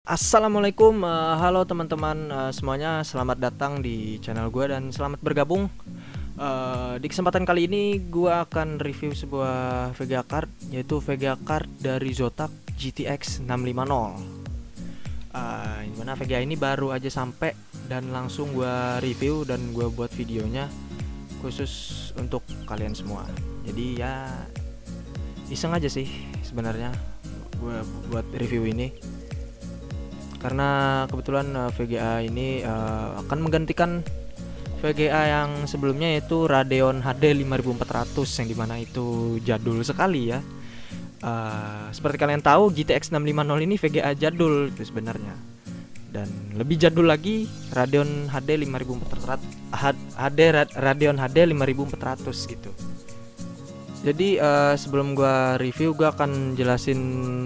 Assalamualaikum, halo teman-teman semuanya, selamat datang di channel gue dan selamat bergabung. Di kesempatan kali ini gue akan review sebuah VGA card, yaitu VGA card dari Zotac GTX 650. Dimana VGA ini baru aja sampai dan langsung gue review dan gue buat videonya khusus untuk kalian semua. Jadi ya iseng aja sih sebenarnya gue buat review ini, karena kebetulan VGA ini akan menggantikan VGA yang sebelumnya, yaitu Radeon HD 5400, yang dimana itu jadul sekali ya. Seperti kalian tahu, GTX 650 ini VGA jadul itu sebenarnya, dan lebih jadul lagi Radeon HD 5400 Radeon HD 5400 gitu. Jadi sebelum gua review, gua akan jelasin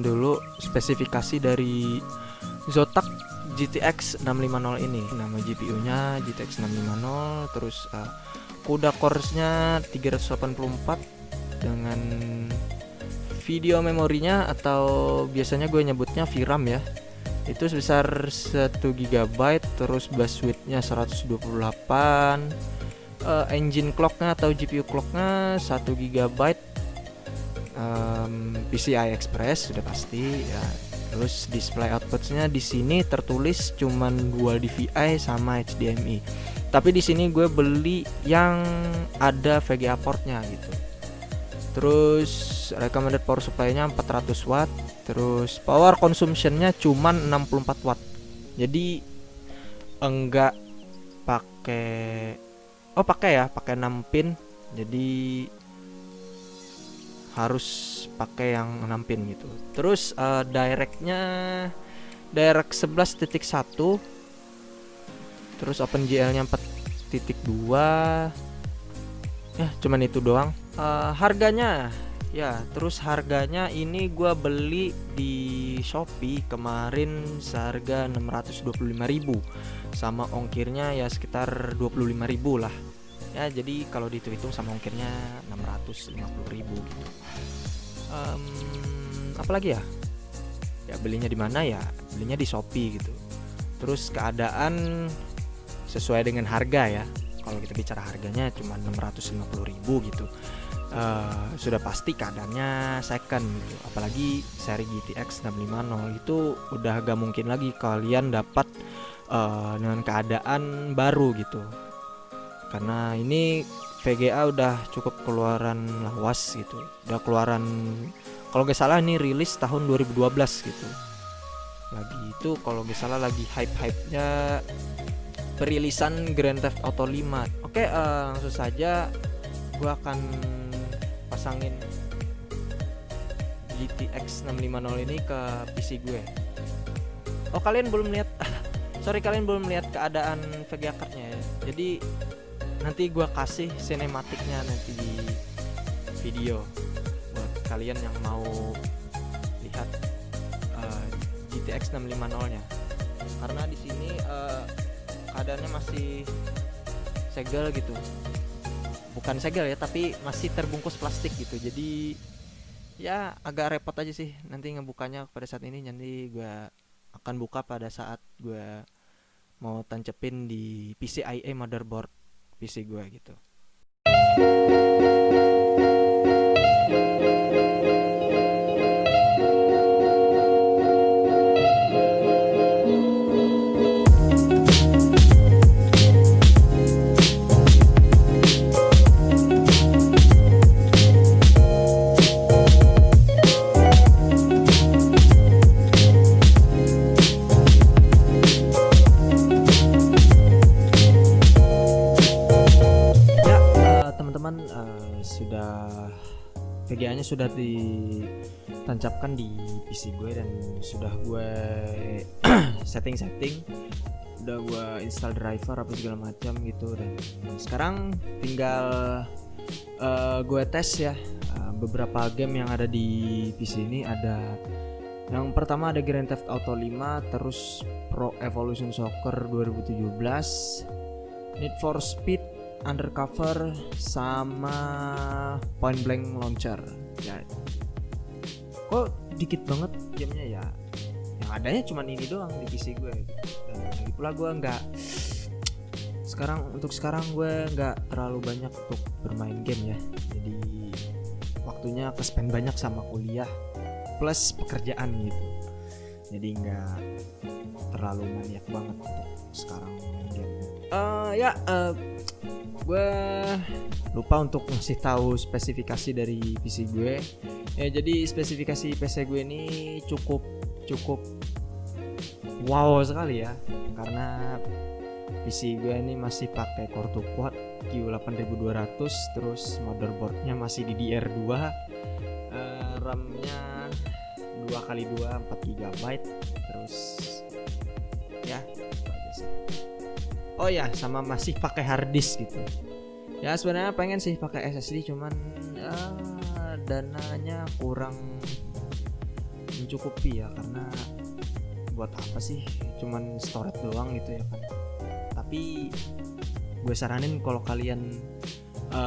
dulu spesifikasi dari Zotac GTX 650 ini. Nama GPU-nya GTX 650, terus CUDA cores-nya 384 dengan video memorinya, atau biasanya gue nyebutnya VRAM ya, itu sebesar 1 GB, terus bus width-nya 128, engine clock-nya atau GPU clock-nya 1 GB, PCI Express sudah pasti ya. Terus display output-nya di sini tertulis cuman dual DVI sama HDMI. Tapi di sini gue beli yang ada VGA port-nya gitu. Terus recommended power supply-nya 400 watt, terus power consumption-nya cuman 64 watt. Jadi enggak pakai pakai 6 pin. Jadi harus pakai yang 6 pin gitu. Terus directnya direct 11.1, terus OpenGL-nya 4.2. Ya, cuman itu doang. Harganya ya, terus harganya ini gua beli di Shopee kemarin seharga 625.000, sama ongkirnya ya sekitar 25.000 lah. Ya, jadi kalau dihitung sama ongkirnya 650.000 gitu. Apalagi ya? Ya belinya di mana ya? Belinya di Shopee gitu. Terus keadaan sesuai dengan harga ya. Kalau kita bicara harganya cuma 650.000 gitu. Sudah pasti keadaannya second gitu. Apalagi seri GTX 650 itu udah gak mungkin lagi kalian dapat dengan keadaan baru gitu. Karena ini VGA udah cukup keluaran lawas gitu. Udah keluaran, kalau gak salah ini rilis tahun 2012 gitu. Lagi itu kalau gak salah lagi hype-hypenya perilisan Grand Theft Auto 5. Oke, langsung saja gua akan pasangin GTX 650 ini ke PC gue. Oh, kalian belum lihat kalian belum lihat keadaan VGA card-nya ya. Jadi nanti gua kasih sinematiknya nanti di video buat kalian yang mau lihat GTX 650-nya. Karena di sini keadaannya masih segel gitu. Bukan segel ya, tapi masih terbungkus plastik gitu. Jadi ya agak repot aja sih nanti ngebukanya pada saat ini. Nanti gua akan buka pada saat gua mau tancepin di PCIe motherboard PC gue gitu. Sudah VGA-nya sudah ditancapkan di PC gue dan sudah gue setting, udah gue install driver apa segala macam gitu, dan sekarang tinggal gue tes ya beberapa game yang ada di PC ini. Ada yang pertama ada Grand Theft Auto 5, terus Pro Evolution Soccer 2017, Need for Speed Undercover, sama Point Blank Launcher ya. Kok dikit banget gamenya ya, yang adanya cuman ini doang di PC gue. Dan lagi pula gue nggak sekarang gue nggak terlalu banyak untuk bermain game ya, jadi waktunya ke-spend banyak sama kuliah plus pekerjaan gitu, jadi nggak terlalu maniak banget untuk sekarang main game. Gue lupa untuk ngasih tahu spesifikasi dari PC gue ya. Jadi spesifikasi PC gue ini cukup wow sekali ya, karena PC gue ini masih pakai Core 2 Quad Q8200, terus motherboardnya masih DDR2, RAM-nya 2x2 4GB, terus ya itu aja sih. Oh ya, sama masih pakai hard disk gitu. Ya sebenarnya pengen sih pakai SSD, cuman dananya kurang mencukupi ya, karena buat apa sih cuman storage doang gitu ya kan. Tapi gue saranin kalau kalian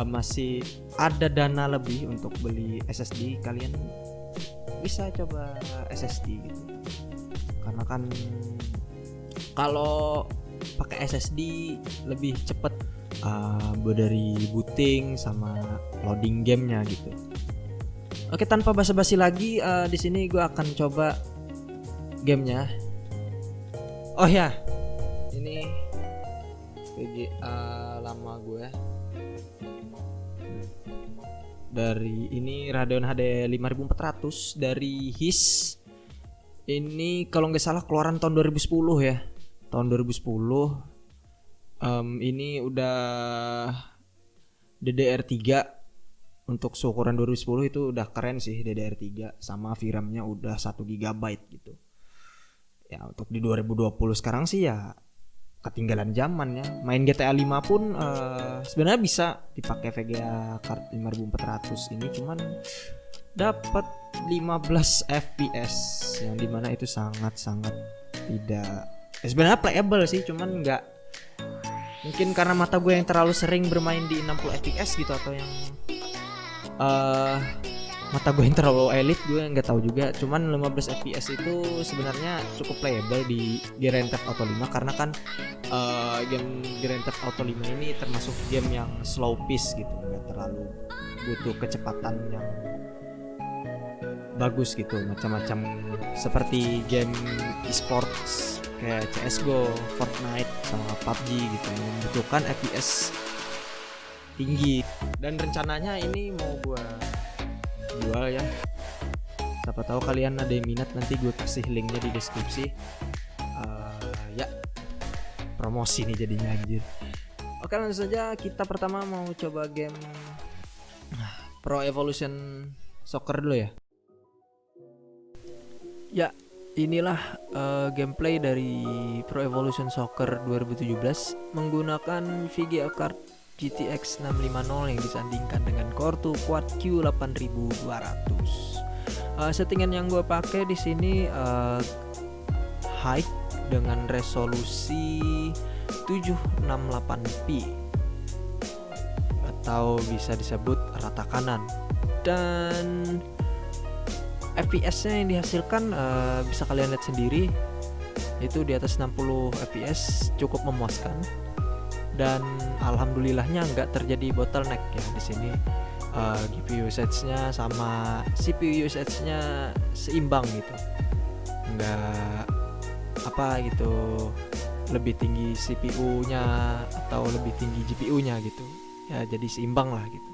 masih ada dana lebih untuk beli SSD, kalian bisa coba SSD gitu. Karena kan kalau pakai SSD lebih cepet dari booting sama loading gamenya gitu. Oke, tanpa basa-basi lagi, di sini gue akan coba gamenya. Oh ya, ini VGA lama gue. Dari ini Radeon HD 5400 dari HIS. Ini kalau nggak salah keluaran tahun 2010 ya. Tahun 2010. Ini udah DDR3. Untuk seukuran 2010 itu udah keren sih, DDR3 sama VRAM-nya udah 1 GB gitu. Ya untuk di 2020 sekarang sih ya ketinggalan zaman ya. Main GTA 5 pun sebenarnya bisa dipakai VGA card 5400 ini, cuman dapat 15 FPS yang dimana itu sangat tidak sebenarnya playable sih, cuman nggak, mungkin karena mata gue yang terlalu sering bermain di 60 FPS gitu, atau yang mata gue yang terlalu elit, gue nggak tahu juga. Cuman 15 FPS itu sebenarnya cukup playable di Grand Theft Auto 5, karena kan game Grand Theft Auto 5 ini termasuk game yang slow pace gitu, nggak terlalu butuh kecepatan yang bagus gitu, macam-macam seperti game e-sports kayak CS:GO, Fortnite, sama PUBG gitu yang membutuhkan FPS tinggi. Dan rencananya ini mau gue jual ya, siapa tahu kalian ada yang minat, nanti gue kasih linknya di deskripsi. Ya promosi nih jadinya anjir. Oke, langsung saja kita pertama mau coba game Pro Evolution Soccer dulu ya. Ya, inilah gameplay dari Pro Evolution Soccer 2017 menggunakan VGA card GTX 650 yang disandingkan dengan Core 2 Quad Q8200. Settingan yang gue pakai di sini high dengan resolusi 768p atau bisa disebut rata kanan, dan FPS-nya yang dihasilkan bisa kalian lihat sendiri, itu di atas 60 FPS, cukup memuaskan. Dan alhamdulillahnya nggak terjadi bottleneck ya di sini. GPU usage-nya sama CPU usage-nya seimbang gitu, nggak apa gitu lebih tinggi CPU-nya atau lebih tinggi GPU-nya gitu ya, jadi seimbang lah gitu.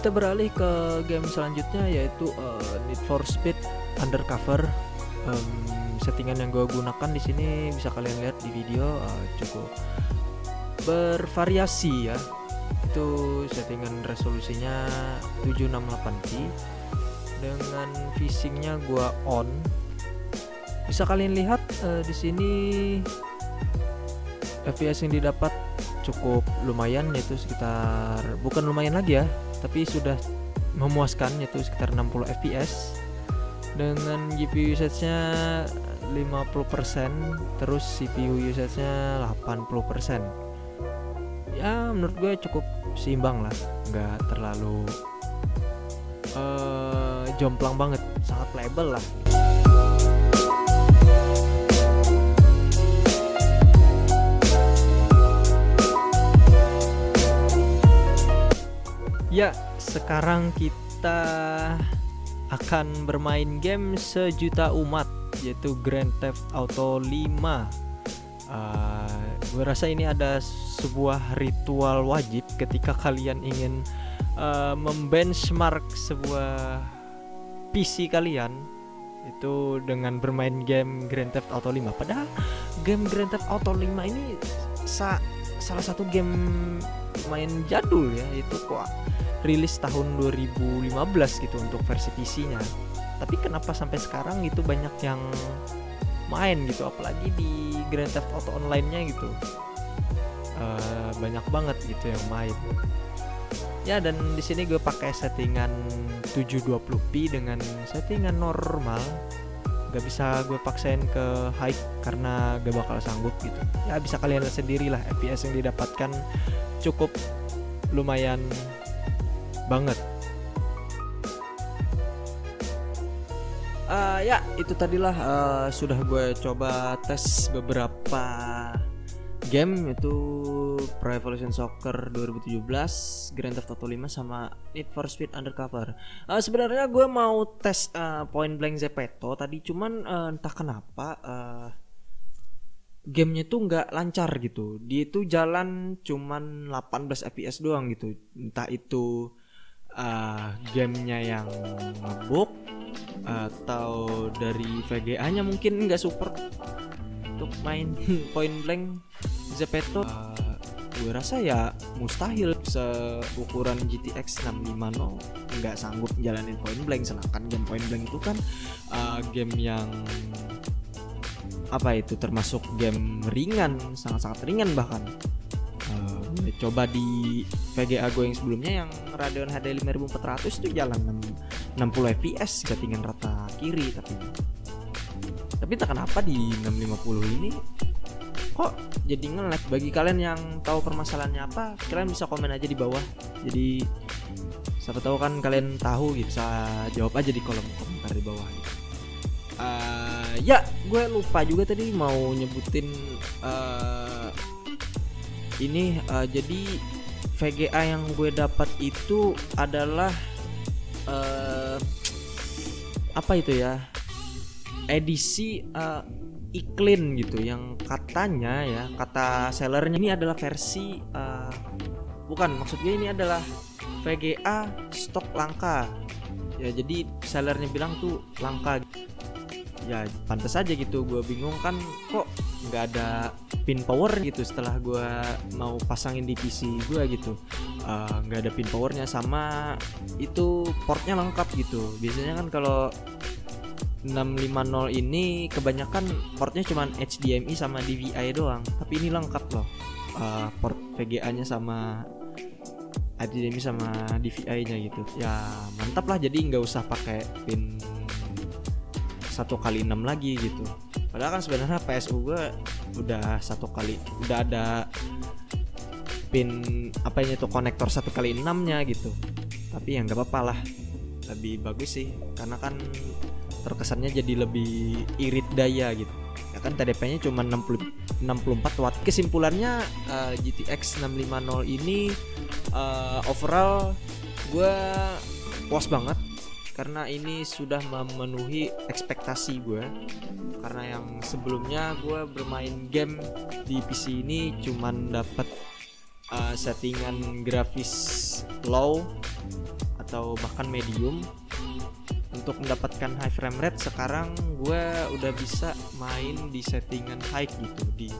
Kita beralih ke game selanjutnya, yaitu Need for Speed Undercover. Settingan yang gue gunakan di sini bisa kalian lihat di video, cukup bervariasi ya. Itu settingan resolusinya 768p dengan visingnya gue on. Bisa kalian lihat di sini FPS yang didapat cukup lumayan, yaitu sekitar, bukan lumayan lagi ya, tapi sudah memuaskan, yaitu sekitar 60 fps dengan GPU usage-nya 50%, terus CPU usage-nya 80%. Ya menurut gue cukup seimbang lah, nggak terlalu jomplang banget, sangat playable lah. Ya, sekarang kita akan bermain game sejuta umat, yaitu Grand Theft Auto 5. Gue rasa ini ada sebuah ritual wajib ketika kalian ingin membenchmark sebuah PC kalian, itu dengan bermain game Grand Theft Auto 5. Padahal game Grand Theft Auto 5 ini salah satu game main jadul ya, itu kok rilis tahun 2015 gitu untuk versi PC-nya. Tapi kenapa sampai sekarang itu banyak yang main gitu, apalagi di Grand Theft Auto Online-nya gitu. Banyak banget gitu yang main. Ya, dan di sini gue pakai settingan 720p dengan settingan normal. Gak bisa gue paksain ke high karena gak bakal sanggup gitu. Ya bisa kalian lihat sendiri lah, FPS yang didapatkan cukup lumayan banget. Ya itu tadilah sudah gue coba tes beberapa game, itu Pro Evolution Soccer 2017, Grand Theft Auto 5, sama Need for Speed Undercover. Sebenarnya gue mau tes Point Blank Zepeto tadi, cuman entah kenapa gamenya tuh nggak lancar gitu. Dia itu jalan cuman 18 fps doang gitu. Entah itu gamenya yang ngebug atau dari VGA-nya mungkin nggak support untuk main Point Blank Zepeto. Gue rasa ya mustahil seukuran GTX 650 nggak sanggup jalanin Point Blank. Sedangkan game Point Blank itu kan game yang apa itu, termasuk game ringan, sangat-sangat ringan bahkan. Coba di VGA gue yang sebelumnya yang Radeon HD 5400 itu jalan 60 fps settingan rata kiri, tapi tak kenapa di 650 ini kok jadi nge-lag. Bagi kalian yang tahu permasalahannya apa, kalian bisa komen aja di bawah. Jadi siapa tahu kan kalian tahu gitu, bisa jawab aja di kolom komentar di bawah gitu. Ya gue lupa juga tadi mau nyebutin ini jadi VGA yang gue dapat itu adalah apa itu ya, edisi iklim gitu, yang katanya ya, kata sellernya ini adalah versi bukan, maksud gue ini adalah VGA stok langka ya, jadi sellernya bilang tuh langka ya, pantas aja gitu. Gue bingung kan, kok nggak ada pin power gitu setelah gue mau pasangin di PC gue gitu. Nggak ada pin powernya, sama itu portnya lengkap gitu. Biasanya kan kalau 650 ini kebanyakan portnya cuman HDMI sama DVI doang, tapi ini lengkap loh, port VGA nya sama HDMI sama DVI nya gitu. Ya mantap lah, jadi nggak usah pakai pin 1x6 lagi gitu. Padahal kan sebenarnya PSU gue udah udah ada pin apanya itu, konektor 1x6 nya gitu. Tapi ya nggak apa-apa lah, lebih bagus sih, karena kan terkesannya jadi lebih irit daya gitu. Ya kan TDP nya cuma 64 watt. Kesimpulannya GTX 650 ini overall gue puas banget, karena ini sudah memenuhi ekspektasi gue. Karena yang sebelumnya gue bermain game di PC ini cuman dapat settingan grafis low atau bahkan medium. Untuk mendapatkan high frame rate, sekarang gue udah bisa main di settingan high gitu, di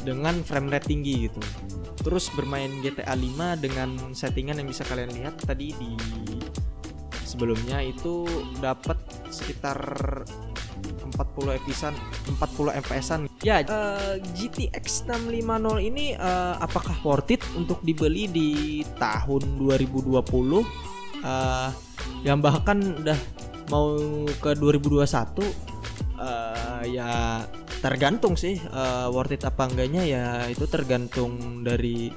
dengan frame rate tinggi gitu. Terus bermain GTA 5 dengan settingan yang bisa kalian lihat tadi di sebelumnya, itu dapat sekitar 40 40 fps-an. Ya, GTX 650 ini apakah worth it untuk dibeli di tahun 2020? Yang bahkan udah mau ke 2021. Ya tergantung sih, worth it apa enggaknya ya itu tergantung dari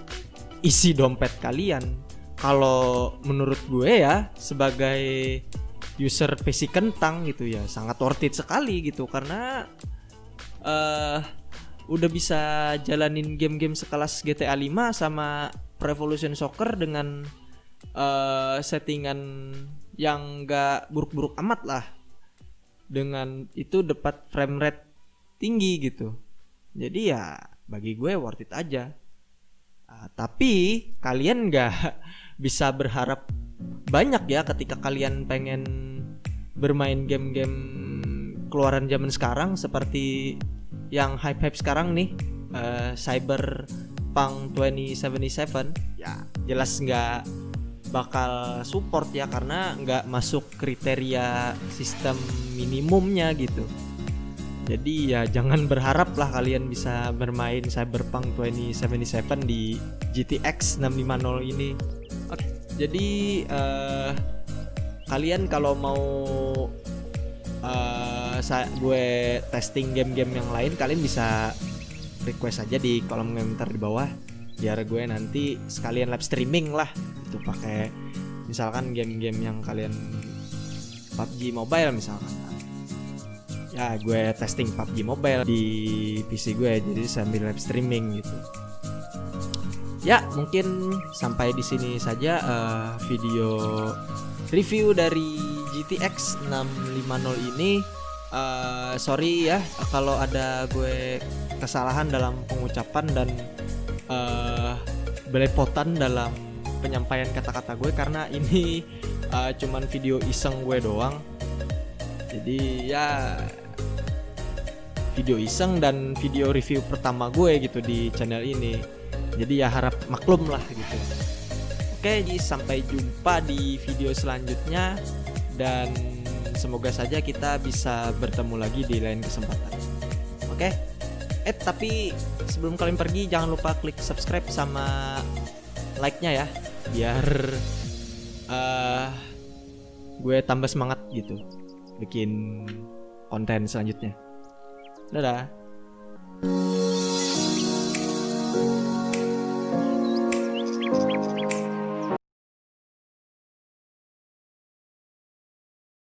isi dompet kalian. Kalau menurut gue ya sebagai user PC kentang gitu ya sangat worth it sekali gitu, karena udah bisa jalanin game-game sekelas GTA 5 sama Pro Evolution Soccer dengan settingan yang gak buruk-buruk amat lah. Dengan itu dapat frame rate tinggi gitu. Jadi ya bagi gue worth it aja. Tapi kalian gak bisa berharap banyak ya ketika kalian pengen bermain game-game keluaran zaman sekarang seperti yang hype-hype sekarang nih, Cyberpunk 2077. Ya jelas gak bakal support ya, karena nggak masuk kriteria sistem minimumnya gitu. Jadi ya jangan berharap lah kalian bisa bermain Cyberpunk 2077 di GTX 650 ini. Oke, jadi kalian kalau mau gue testing game-game yang lain, kalian bisa request aja di kolom komentar di bawah, biar gue nanti sekalian live streaming lah itu pakai misalkan game-game yang kalian PUBG Mobile misalkan. Ya gue testing PUBG Mobile di PC gue, jadi sambil live streaming gitu. Ya mungkin sampai di sini saja video review dari GTX 650 ini. Sorry ya kalau ada gue kesalahan dalam pengucapan dan belepotan dalam penyampaian kata-kata gue, karena ini cuman video iseng gue doang. Jadi ya video iseng dan video review pertama gue gitu di channel ini. Jadi ya harap maklum lah gitu. Oke, jadi sampai jumpa di video selanjutnya dan semoga saja kita bisa bertemu lagi di lain kesempatan. Oke. Tapi sebelum kalian pergi jangan lupa klik subscribe sama like-nya ya, biar gue tambah semangat gitu bikin konten selanjutnya. Dadah.